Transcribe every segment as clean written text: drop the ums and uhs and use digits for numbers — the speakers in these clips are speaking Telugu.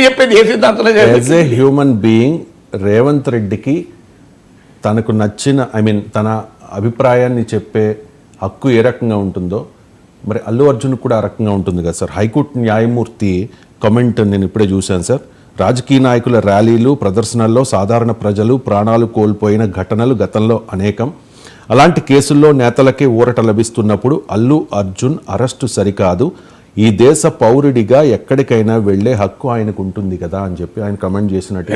చెప్పేది ఏ సిద్ధాంతంలో as a human being Revanth రెడ్డికి తనకు నచ్చిన తన అభిప్రాయాన్ని చెప్పే హక్కు ఏ రకంగా ఉంటుందో మరి అల్లు అర్జున్ కూడా ఆ రకంగా ఉంటుంది కదా సార్. హైకోర్టు న్యాయమూర్తి కామెంట్ నేను ఇప్పుడే చూశాను సార్. రాజకీయ నాయకుల ర్యాలీలు ప్రదర్శనల్లో సాధారణ ప్రజలు ప్రాణాలు కోల్పోయిన ఘటనలు గతంలో అనేకం. అలాంటి కేసుల్లో నేతలకే ఊరట లభిస్తున్నప్పుడు అల్లు అర్జున్ అరెస్టు సరికాదు, ఈ దేశ పౌరుడిగా ఎక్కడికైనా వెళ్లే హక్కు ఆయనకు ఉంటుంది కదా అని చెప్పి ఆయన కమెంట్ చేసినట్టు.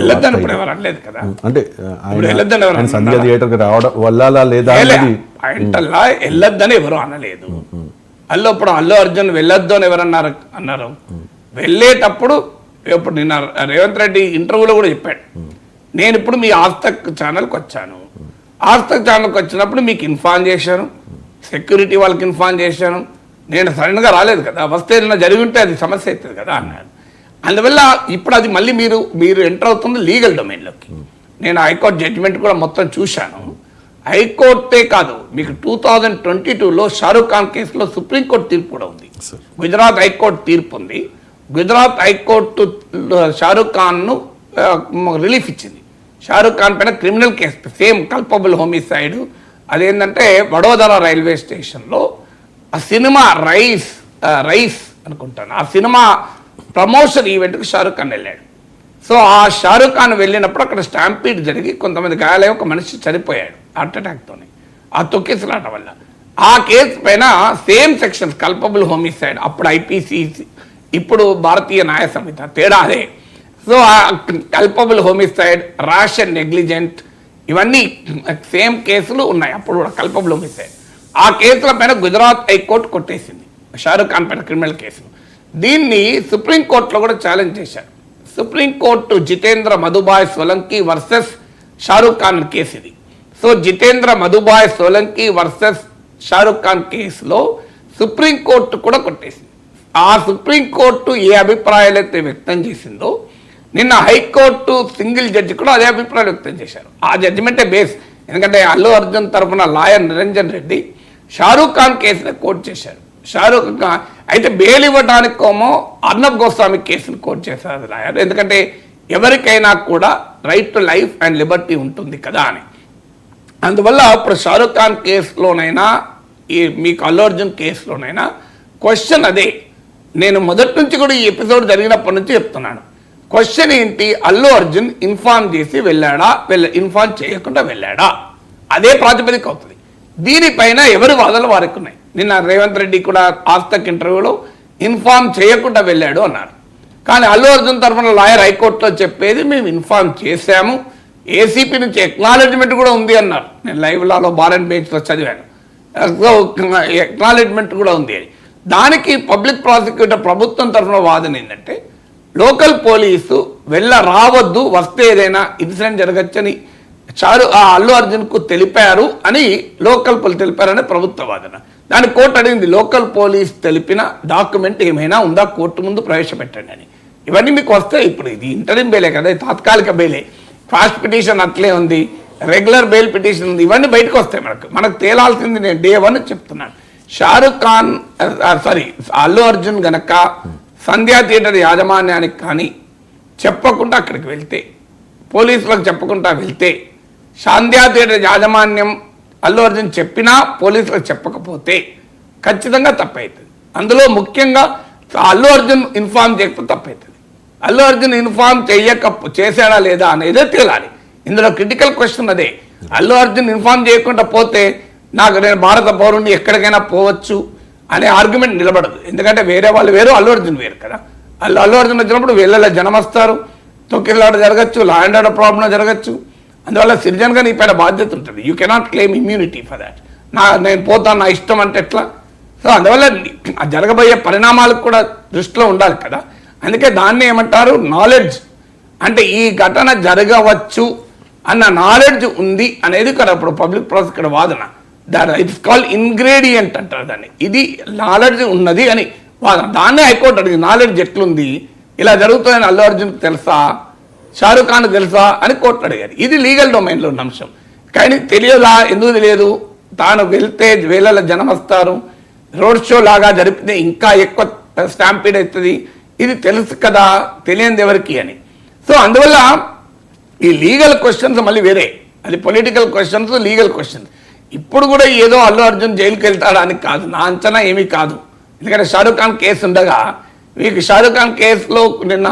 అంటే ఆయన సంధ్య థియేటర్కి రావడం వల్ల లేదా వెళ్ళొద్దని ఎవరు అనలేదు. ఇప్పుడు అల్లు అర్జున్ వెళ్ళొద్దు అని ఎవరు అన్నారు? వెళ్ళేటప్పుడు ఇప్పుడు నిన్న రేవంత్ రెడ్డి ఇంటర్వ్యూలో కూడా చెప్పాడు, నేను ఇప్పుడు మీ ఆస్తక్ ఛానల్కి వచ్చాను, ఆస్తక్ ఛానల్కి వచ్చినప్పుడు మీకు ఇన్ఫార్మ్ చేశాను, సెక్యూరిటీ వాళ్ళకి ఇన్ఫార్మ్ చేశాను, నేను సడన్గా రాలేదు కదా, వస్తే ఏదైనా జరిగి ఉంటే అది సమస్య అవుతుంది కదా అన్నాడు. అందువల్ల ఇప్పుడు అది మళ్ళీ మీరు ఎంటర్ అవుతుంది లీగల్ డొమైన్లోకి. నేను హైకోర్టు జడ్జిమెంట్ కూడా మొత్తం చూశాను. హైకోర్టే కాదు, మీకు 2022లో షారూఖ్ ఖాన్ కేసులో సుప్రీంకోర్టు తీర్పు కూడా ఉంది, గుజరాత్ హైకోర్టు తీర్పు ఉంది. గుజరాత్ హైకోర్టు షారూఖ్ ఖాన్ను రిలీఫ్ ఇచ్చింది. షారూఖ్ ఖాన్ పైన criminal case, same culpable homicide. అదేంటంటే వడోదర రైల్వే స్టేషన్లో ఆ సినిమా రైస్ అనుకుంటాను, ఆ సినిమా ప్రమోషన్ ఈవెంట్కి షారూఖ్ ఖాన్ వెళ్ళాడు. సో ఆ షారూఖ్ ఖాన్ వెళ్ళినప్పుడు అక్కడ స్టాంపీడ్ జరిగి కొంతమంది గాయాలై ఒక మనిషి చనిపోయాడు హార్ట్ అటాక్తోని, ఆ తొక్కిసలాట వల్ల. ఆ కేసు పైన సేమ్ సెక్షన్స్ కల్పబుల్ హోమిసైడ్, అప్పుడు ఐపీసీ, ఇప్పుడు భారతీయ న్యాయ సంహిత, తేడా అదే. సో ఆ culpable homicide, rash and negligent, ఇవన్నీ సేమ్ కేసులు ఉన్నాయి అప్పుడు కూడా కల్పబుల్ హోమిసైడ్. ఆ కేసుల పైన గుజరాత్ హైకోర్టు కొట్టేసింది షారూఖ్ ఖాన్ పైన క్రిమినల్ కేసులు. దీన్ని సుప్రీంకోర్టులో కూడా ఛాలెంజ్ చేశారు. Supreme court Jitendra Madhubhai Solanki versus Shahrukh Khan case ఇది. సో జితేంద్ర మధుబాయ్ సోలంకి వర్సెస్ షారూఖ్ ఖాన్ కేసులో సుప్రీంకోర్టు కూడా కొట్టేసింది. ఆ సుప్రీంకోర్టు ఏ అభిప్రాయాలు అయితే వ్యక్తం చేసిందో నిన్న హైకోర్టు సింగిల్ జడ్జి కూడా అదే అభిప్రాయాలు వ్యక్తం చేశారు. ఆ జడ్జిమెంటే బేస్. ఎందుకంటే అల్లు అర్జున్ తరఫున లాయర్ నిరంజన్ రెడ్డి షారూఖ్ ఖాన్ కేసుని కోర్టు చేశారు. షారూఖ్ ఖాన్ అయితే బెయిల్ ఇవ్వడానికేమో అర్నబ్ గోస్వామి కేసును కోర్టు చేశారు లాయర్, ఎందుకంటే ఎవరికైనా కూడా right to life and Liberty ఉంటుంది కదా అని. అందువల్ల ఇప్పుడు షారూఖ్ ఖాన్ కేసులోనైనా మీకు అల్లు అర్జున్ కేసులోనైనా క్వశ్చన్ అదే. నేను మొదటి నుంచి కూడా ఈ ఎపిసోడ్ జరిగినప్పటి నుంచి చెప్తున్నాను, క్వశ్చన్ ఏంటి, అల్లు అర్జున్ ఇన్ఫార్మ్ చేసి వెళ్ళాడా, ఇన్ఫార్మ్ చేయకుండా వెళ్ళాడా, అదే ప్రాతిపదిక అవుతుంది. దీనిపైన ఎవరి వాదనలు వారికి ఉన్నాయి. నిన్న రేవంత్ రెడ్డి కూడా ఆస్తక్ ఇంటర్వ్యూలో ఇన్ఫార్మ్ చేయకుండా వెళ్ళాడు అన్నారు. కానీ అల్లు అర్జున్ తరఫున లాయర్ హైకోర్టులో చెప్పేది మేము ఇన్ఫార్మ్ చేశాము, ఏసీపీ నుంచి ఎక్నాలెడ్జ్మెంట్ కూడా ఉంది అన్నారు. నేను లైవ్ లాలో బార్ అండ్ బెంచ్లో చదివాను. సో ఎక్నాలెడ్జ్మెంట్ కూడా ఉంది అని. దానికి పబ్లిక్ ప్రాసిక్యూటర్ ప్రభుత్వం తరఫున వాదన ఏంటంటే లోకల్ పోలీసు రావద్దు, వస్తే ఏదైనా ఇన్సిడెంట్ జరగచ్చని అల్లు అర్జున్కు తెలిపారు అని లోకల్ పోలీసు తెలిపారని ప్రభుత్వ వాదన. దాని కోర్టు అడిగింది, లోకల్ పోలీస్ తెలిపిన డాక్యుమెంట్ ఏమైనా ఉందా కోర్టు ముందు ప్రవేశపెట్టండి అని. ఇవన్నీ మీకు వస్తాయి. ఇప్పుడు ఇది ఇంటరిం బెయిలే కదా, తాత్కాలిక బెయిలే. ఫాస్ట్ పిటిషన్ అట్లే ఉంది, రెగ్యులర్ బెయిల్ పిటిషన్ ఉంది, ఇవన్నీ బయటకు వస్తాయి. మనకు తేలాల్సింది నేను డే 1 చెప్తున్నాను. షారూఖ్ ఖాన్ అల్లు అర్జున్ గనక సంధ్యా థియేటర్ యాజమాన్యానికి కానీ చెప్పకుండా అక్కడికి వెళ్తే, పోలీసులకు చెప్పకుండా వెళ్తే, సంధ్యా థియేటర్ యాజమాన్యం అల్లు అర్జున్ చెప్పినా పోలీసులకు చెప్పకపోతే ఖచ్చితంగా తప్పవుతుంది. అందులో ముఖ్యంగా అల్లు అర్జున్ ఇన్ఫార్మ్ చేయకపోతే తప్పవుతుంది. అల్లు అర్జున్ ఇన్ఫార్మ్ చేశాడా లేదా అనేదే తేలాలి. ఇందులో క్రిటికల్ క్వశ్చన్ అదే. అల్లు అర్జున్ ఇన్ఫార్మ్ చేయకుండా పోతే నేను భారత పౌరుణ్ణి ఎక్కడికైనా పోవచ్చు అనే ఆర్గ్యుమెంట్ నిలబడదు. ఎందుకంటే వేరే వాళ్ళు వేరు, అల్లు అర్జున్ వేరు కదా. అల్లు అర్జున్ వచ్చినప్పుడు వీళ్ళ జనం వస్తారు, తొక్కిలాట జరగచ్చు, లా అండ్ ఆర్డర్ ప్రాబ్లం జరగచ్చు. అందువల్ల సిటిజన్గా నీ పైన బాధ్యత ఉంటుంది. You cannot claim immunity for that. నేను పోతాను, నా ఇష్టం అంటే ఎట్లా? సో అందువల్ల జరగబోయే పరిణామాలకు కూడా దృష్టిలో ఉండాలి కదా. అందుకే దాన్ని ఏమంటారు, నాలెడ్జ్. అంటే ఈ ఘటన జరగవచ్చు అన్న నాలెడ్జ్ ఉంది అనేది కదా ఇప్పుడు పబ్లిక్ ప్రాసిక్యూటర్ వాదన. ఇట్స్ కాల్డ్ ఇంగ్రీడియంట్ అంటారు దాన్ని. ఇది నాలెడ్జ్ ఉన్నది అని వాదన. దాన్నే హైకోర్టు అడిగింది, నాలెడ్జ్ ఎట్లుంది, ఇలా జరుగుతుందని అల్లు అర్జున్కి తెలుసా, షారూఖ్ ఖాన్ తెలుసా అని కోర్టు అడిగారు. ఇది లీగల్ డొమైన్లో ఉన్న అంశం. కానీ తెలియదా, ఎందుకు తెలియదు? తాను వెళ్తే వేళల జనం వస్తారు, రోడ్ షో లాగా జరిపితే ఇంకా ఎక్కువ స్టాంపీడ్ అవుతుంది, ఇది తెలుసు కదా, తెలియనిది ఎవరికి అని. సో అందువల్ల ఈ లీగల్ క్వశ్చన్స్ మళ్ళీ వేరే, అది పొలిటికల్ క్వశ్చన్స్, లీగల్ క్వశ్చన్స్. ఇప్పుడు కూడా ఏదో అల్లు అర్జున్ జైలుకి వెళ్తాడానికి కాదు, నా అంచనా ఏమీ కాదు. ఎందుకంటే షారూఖ్ ఖాన్ కేసు ఉండగా, మీకు షారూఖ్ ఖాన్ కేసులో నిన్న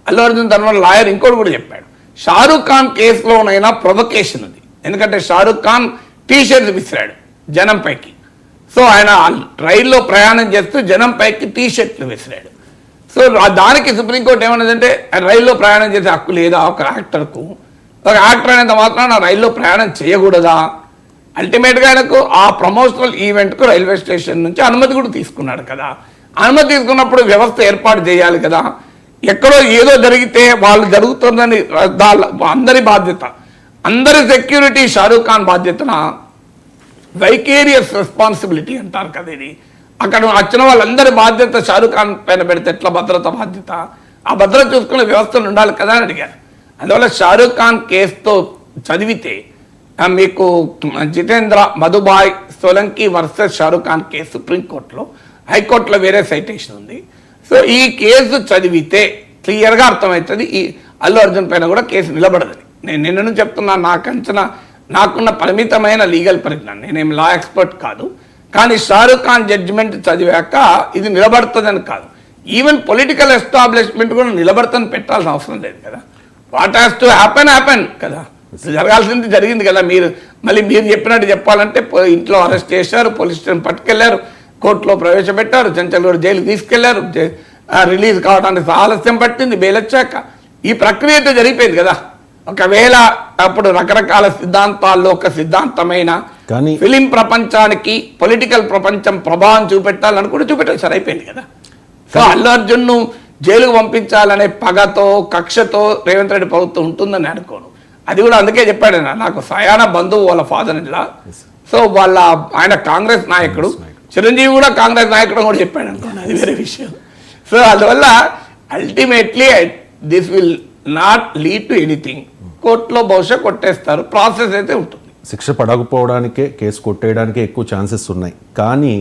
అల్లు అర్జున్ తరఫున లాయర్ ఇంకోటి కూడా చెప్పాడు, షారూఖ్ ఖాన్ కేసులోనైనా ప్రొవకేషన్ ఉంది. ఎందుకంటే షారూఖ్ ఖాన్ టీ-షర్ట్స్ విసిరాడు జనం పైకి. సో ఆయన రైల్లో ప్రయాణం చేస్తూ జనం పైకి టీ-షర్ట్లు విసిరాడు. సో దానికి సుప్రీంకోర్టు ఏమన్నదంటే, రైల్లో ప్రయాణం చేసే హక్కు లేదా ఒక యాక్టర్కు? ఒక యాక్టర్ అయినంత మాత్రాన రైల్లో ప్రయాణం చేయకూడదా? అల్టిమేట్గా ఆయనకు ఆ ప్రమోషనల్ ఈవెంట్కు రైల్వే స్టేషన్ నుంచి అనుమతి కూడా తీసుకున్నాడు కదా. అనుమతి తీసుకున్నప్పుడు వ్యవస్థ ఏర్పాటు చేయాలి కదా. ఎక్కడో ఏదో జరిగితే వాళ్ళు జరుగుతుందని అందరి బాధ్యత, అందరి సెక్యూరిటీ షారూఖ్ ఖాన్ బాధ్యతన వైకేరియస్ రెస్పాన్సిబిలిటీ అంటారు కదా ఇది. అక్కడ వచ్చిన వాళ్ళందరి బాధ్యత షారూఖ్ ఖాన్ పైన పెడితే ఎట్లా భద్రత బాధ్యత? ఆ భద్రత చూసుకునే వ్యవస్థలు ఉండాలి కదా అని అడిగారు. అందువల్ల షారూఖ్ ఖాన్ కేసుతో చదివితే మీకు జితేంద్ర మధుబాయ్ సోలంకి వర్సెస్ షారూఖ్ ఖాన్ కేసు సుప్రీంకోర్టులో, హైకోర్టులో వేరే సైటేషన్ ఉంది. సో ఈ కేసు చదివితే క్లియర్గా అర్థమవుతుంది ఈ అల్లు అర్జున్ పైన కూడా కేసు నిలబడదని. నేను నిన్న నుంచి చెప్తున్నా, నాకున్న పరిమితమైన లీగల్ పరిజ్ఞానం, నేనేం లా ఎక్స్పర్ట్ కాదు. కానీ షారూఖ్ ఖాన్ జడ్జిమెంట్ చదివాక ఇది నిలబడుతుందని కాదు, ఈవెన్ పొలిటికల్ ఎస్టాబ్లిష్మెంట్ కూడా నిలబడతాను పెట్టాల్సిన అవసరం లేదు కదా. వాట్ హ్యాస్ టు హ్యాపెన్ కదా, జరగాల్సింది జరిగింది కదా. మీరు చెప్పినట్టు చెప్పాలంటే ఇంట్లో అరెస్ట్ చేశారు, పోలీస్ స్టేషన్ పట్టుకెళ్లారు, కోర్టులో ప్రవేశపెట్టారు, చెంచల్గూడ జైలు తీసుకెళ్లారు, రిలీజ్ కావడానికి ఆలస్యం పట్టింది బెయిల్ వచ్చాక. ఈ ప్రక్రియ అయితే జరిగిపోయింది కదా. ఒకవేళ అప్పుడు రకరకాల సిద్ధాంతాల్లో ఒక సిద్ధాంతమైన ఫిలిం ప్రపంచానికి పొలిటికల్ ప్రపంచం ప్రభావం చూపెట్టాలని కూడా చూపెట్టారు, అయిపోయింది కదా. సో అల్లు అర్జున్ను జైలుకు పంపించాలనే పగతో కక్షతో రేవంత్ రెడ్డి ప్రభుత్వం ఉంటుందని అనుకోను. అది కూడా అందుకే చెప్పాడు, నాకు సయాన బంధువు వాళ్ళ ఫాదర్ ఇలా. సో ఆయన కాంగ్రెస్ నాయకుడు, చిరంజీవి కూడా కాంగ్రెస్ నాయకుడు కూడా చెప్పాడు అనుకోండి, అది వేరే విషయం. సో అందువల్ల ultimately this will not lead to anything. కోర్టులో బహుశా కొట్టేస్తారు, ప్రాసెస్ అయితే ఉంటుంది. శిక్ష పడకపోవడానికే, కేసు కొట్టేయడానికే ఎక్కువ ఛాన్సెస్ ఉన్నాయి. కానీ